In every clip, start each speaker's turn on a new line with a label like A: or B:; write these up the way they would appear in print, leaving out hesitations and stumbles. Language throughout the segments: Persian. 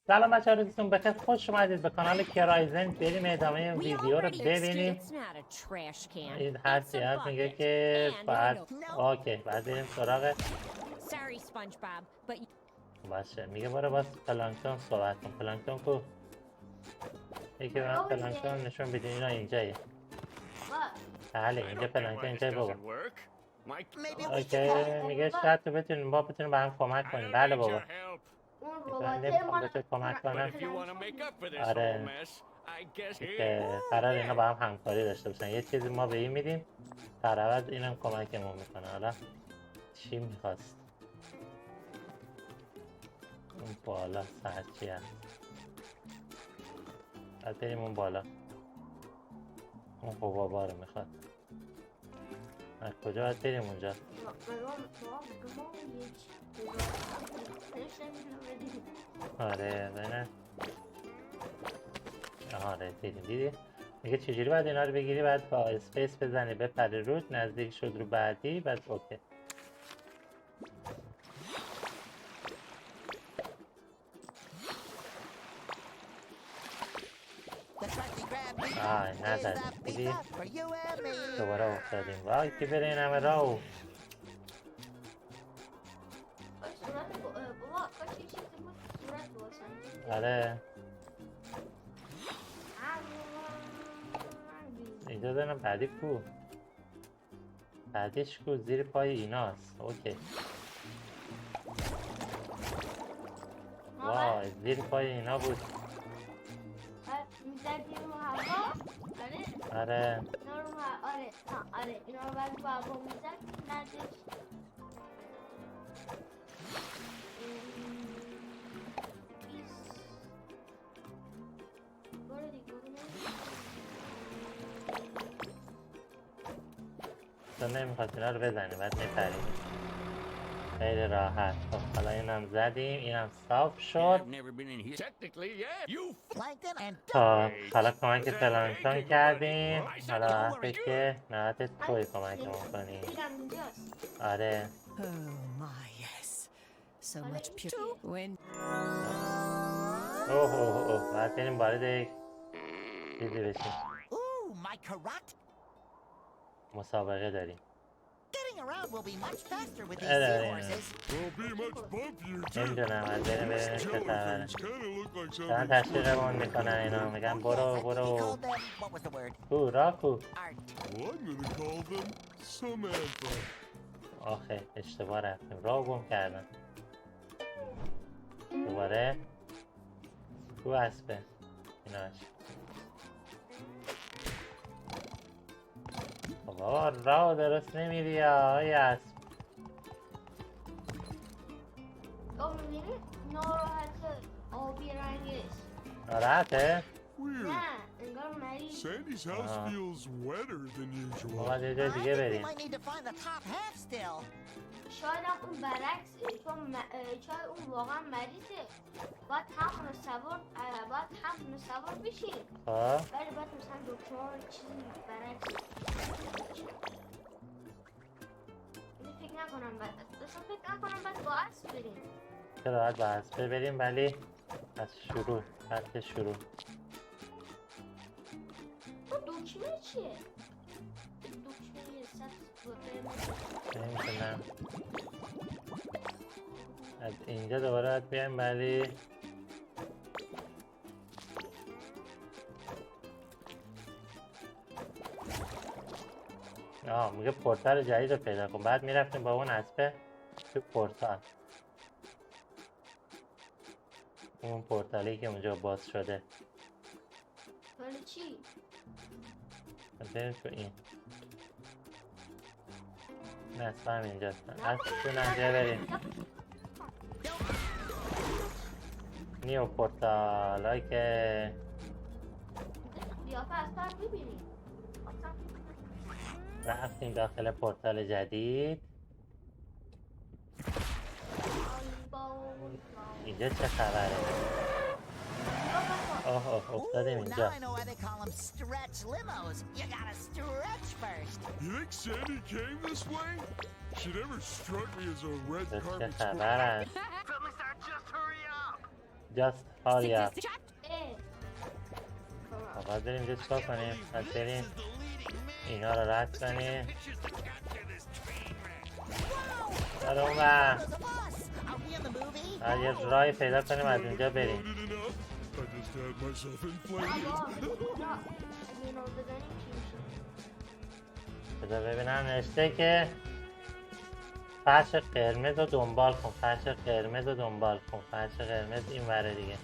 A: سلام بچه ها، روزتون بخیر. خوش اومدید به کانال کرایزن. بریم ادامه ویدیو رو ببینیم. این هرچی هست میگه که بعد اوکی بعد بریم سراغ باشه. میگه برو باز پلانکتون صحبت کن. پلانکتون کو؟ یکی به من پلانکتون نشون بدین. اینا اینجایه. بله اینجا پلانکتون اینجای بابا. اوکی میگه شاید تو بتونیم به هم کمک کنیم. بله بابا نمیخوام به تو کمک کنم. آره که قرار اینا با هم همکاری داشته باشن. یه چیزی ما به این میدیم در عوض اینم کمکمون میکنه. حالا چی میخواست؟ اون بالا سر چی هست؟ باید بریم اون بالا. اون حبابا رو میخواد. از کجا باید بریم اونجا؟ آره بینه. آره دیدی؟ میگه چجوری باید اینا رو بگیری؟ باید با اسپیس بزنی بپری رود، نزدیک شد رو بعدی، بعد اوکی. نزد دیدی؟ دوباره افتادیم. وای که بره این همه راو. آره اینجا دارم. بعدی کو؟ بعدیش کو؟ زیر پای ایناست. اوکی وای زیر پای اینا بود. آره آره اینا رو باید با هم میزد ندش. تو نمیخواد اینا رو بزنی بعد میپرید. خیلی راحت. خب حالا اینم زدیم. اینم صاف شد. تا حالا کمک پلانکتون کردیم. حالا وقتی که نهایت توی کمکمون کنیم. آره اوه باید بریم وارد یک چیزی بشیم. مسابقه داریم. نمیدونم از بریم ببینیم چه خبره. دارن تشویقمون میکنن اینا. میگن برو کو راکو. آخه اشتباه رفتیم. راه گم کردم. دوباره کو اسبه ایناش. بابا راه درست نمیری یا های اسب. میبینی ناراحته آبی رنگش. ناراحته؟ نه انگار مریض. باید یه جای دیگه بریم. شاید هم اون برعکسه چون اون واقعا مریضه. باید همونو سوار بشیم. ولی باید مثلا دکتر چیزی برعکس. فکر نکنم باید با اسب بریم. چرا باید با اسب بریم؟ ولی از شروع خط شروع. دکمه چیه؟ نمیتونم از اینجا دوباره باید بیایم. ولی میگه پورتال جدید رو پیدا کن. بعد میرفتیم با اون اسبه تو پورتال. اون پورتالی که اونجا باز شده. ولی چی؟ بریم تو این. نه اسبه هم اینجاست. اسبه نجا بریم. نیو پورتال هایی که بیافه اسبه هم ببینیم. رفتیم داخل پورتال جدید. اینجا چه خبره؟ افتادیم اینجا. چه خبر است؟ جاست هاریا
B: Suggest-
A: باید بریم اینجا چیکار کنیم؟ باید بریم اینا رو رد کنیم برو اون بر باید یه راهی پیدا کنیم از اینجا بریم بذار ببینم نوشته که فرش قرمز رو دنبال کن فرش قرمز رو دنبال کن فرش قرمز این وره دیگه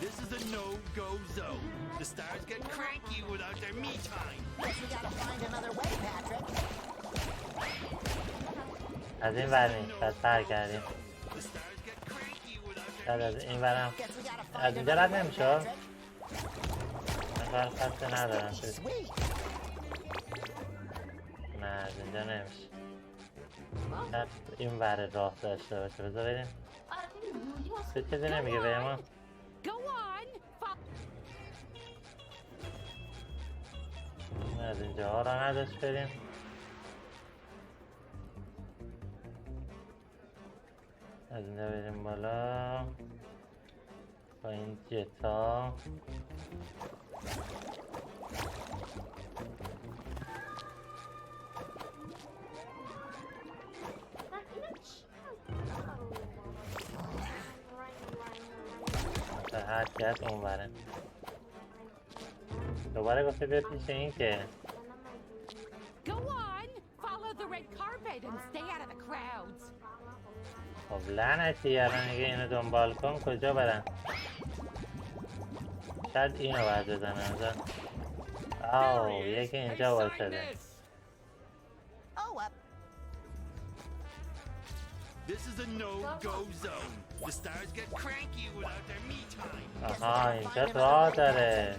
C: This is a no-go zone. The stars get cranky without their me time.
D: Guess we gotta find another way, Patrick.
A: از این ور نیست پس برگردیم
C: The stars get cranky without their
A: بعد از این ورم
D: Guess we gotta
A: از
D: find
A: اینجا
D: another
A: رد
D: way,
A: نمیشه
D: Patrick.
A: من کار خسته ندارم
D: Sweet.
A: نه از اینجا نمیشه شاید این ور راه داشته باشه بذار بریم چه چیزی نمیگه بریم
B: Go on.
A: از اینجا ها را نداشت بریم از اینجا بریم بالا با این جتا به هر جهت اون بره دوباره گفته بیاد پیش این که
B: Go on. Follow the red carpet and stay out of the crowds.
A: خب لعنتی الان میگه اینو دنبال کن کجا برن شاید اینو باید بزنن آو یکی اینجا وایساده
D: Oh,
C: This is a no-go zone. The stars get cranky without their me time.
A: آها اینجا راه داره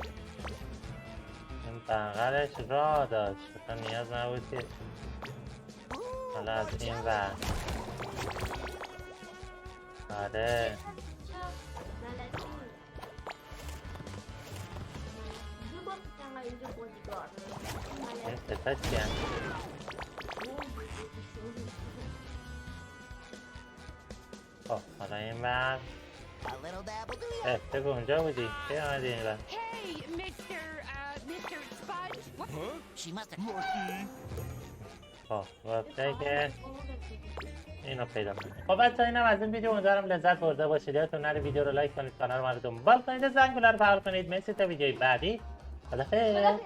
A: این بغلش راه داشت اصلا نیاز نبود که حالا از این ور آره این ستا چی هم؟ خب حالا این ور
D: a little dabble do
A: اه بگو اونجا بودی چه آمدی این ور
B: Hey, Mr. Sponge. What?
D: She must have.
A: خب گفته که اینو پیدا کنید خب بچه اینم از این ویدیو امیدوارم لذت برده باشید یادتون نره ویدیو رو لایک کنید کانال ما رو دنبال کنید زنگوله رو فعال کنید مرسی تا ویدیوی بعدی خدافظ